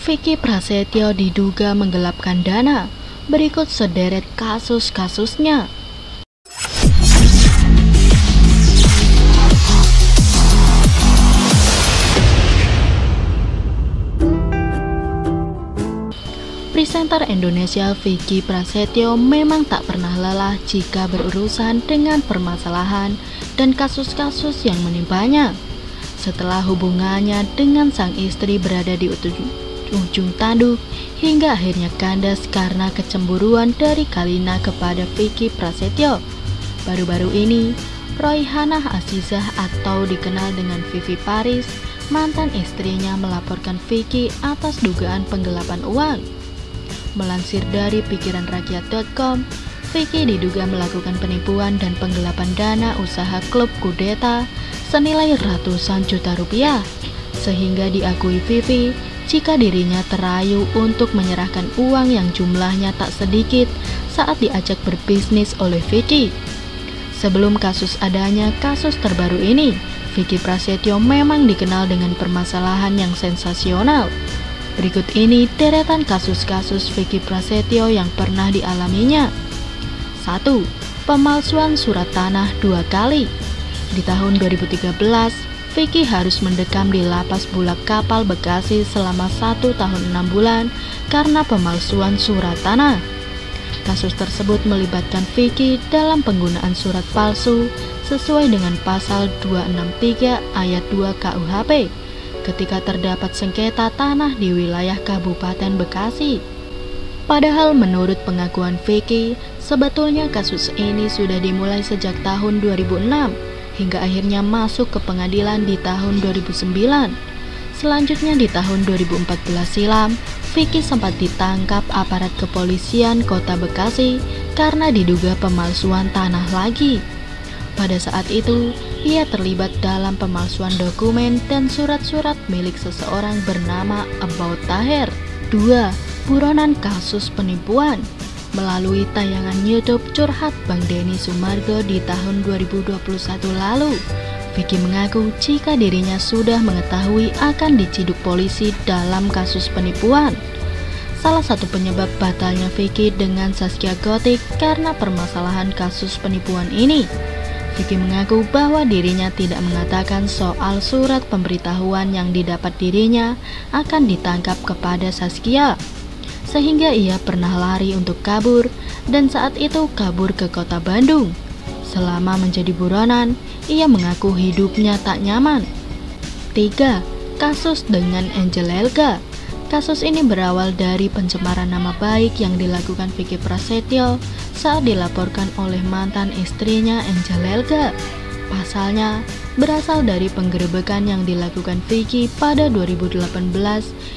Vicky Prasetyo diduga menggelapkan dana. Berikut sederet kasus-kasusnya. Presenter Indonesia Vicky Prasetyo memang tak pernah lelah jika berurusan dengan permasalahan dan kasus-kasus yang menimpanya. Setelah hubungannya dengan sang istri berada di ujung tanduk, hingga akhirnya kandas karena kecemburuan dari Kalina kepada Vicky Prasetyo. Baru-baru ini, Royhanah Azizah atau dikenal dengan Vivi Paris, mantan istrinya melaporkan Vicky atas dugaan penggelapan uang. Melansir dari pikiranrakyat.com, Vicky diduga melakukan penipuan dan penggelapan dana usaha klub kudeta senilai ratusan juta rupiah, sehingga diakui Vivi jika dirinya terayu untuk menyerahkan uang yang jumlahnya tak sedikit saat diajak berbisnis oleh Vicky. Sebelum kasus adanya kasus terbaru ini, Vicky Prasetyo memang dikenal dengan permasalahan yang sensasional. Berikut ini deretan kasus-kasus Vicky Prasetyo yang pernah dialaminya. 1. Pemalsuan surat tanah 2 kali. Di tahun 2013, Vicky harus mendekam di lapas Bulak Kapal Bekasi selama 1 tahun 6 bulan karena pemalsuan surat tanah. Kasus tersebut melibatkan Vicky dalam penggunaan surat palsu sesuai dengan pasal 263 ayat 2 KUHP ketika terdapat sengketa tanah di wilayah Kabupaten Bekasi. Padahal menurut pengakuan Vicky, sebetulnya kasus ini sudah dimulai sejak tahun 2006 hingga akhirnya masuk ke pengadilan di tahun 2009. Selanjutnya di tahun 2014 silam, Vicky sempat ditangkap aparat kepolisian Kota Bekasi karena diduga pemalsuan tanah lagi. Pada saat itu, ia terlibat dalam pemalsuan dokumen dan surat-surat milik seseorang bernama About Taher. 2. Buronan kasus penipuan. Melalui tayangan YouTube Curhat Bang Denny Sumargo di tahun 2021 lalu, Vicky mengaku jika dirinya sudah mengetahui akan diciduk polisi dalam kasus penipuan. Salah satu penyebab batalnya Vicky dengan Zaskia Gotik karena permasalahan kasus penipuan ini. Vicky mengaku bahwa dirinya tidak mengatakan soal surat pemberitahuan yang didapat dirinya akan ditangkap kepada Zaskia, sehingga ia pernah lari untuk kabur dan saat itu kabur ke kota Bandung. Selama menjadi buronan, ia mengaku hidupnya tak nyaman. 3. Kasus dengan Angel Elga. Kasus ini berawal dari pencemaran nama baik yang dilakukan Vicky Prasetyo saat dilaporkan oleh mantan istrinya Angel Elga. Pasalnya, berasal dari penggerebekan yang dilakukan Vicky pada 2018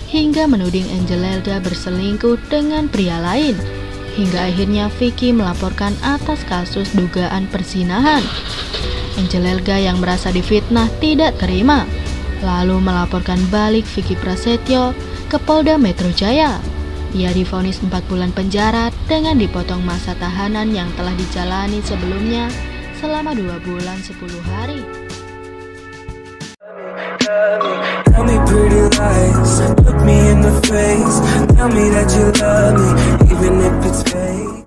hingga menuding Angel Elga berselingkuh dengan pria lain. Hingga akhirnya Vicky melaporkan atas kasus dugaan perzinahan. Angel Elga yang merasa difitnah tidak terima, lalu melaporkan balik Vicky Prasetyo ke Polda Metro Jaya. Ia divonis 4 bulan penjara dengan dipotong masa tahanan yang telah dijalani sebelumnya selama 2 bulan 10 hari. Tell me pretty lies, look me in the face, tell me that you love me, even if it's fake.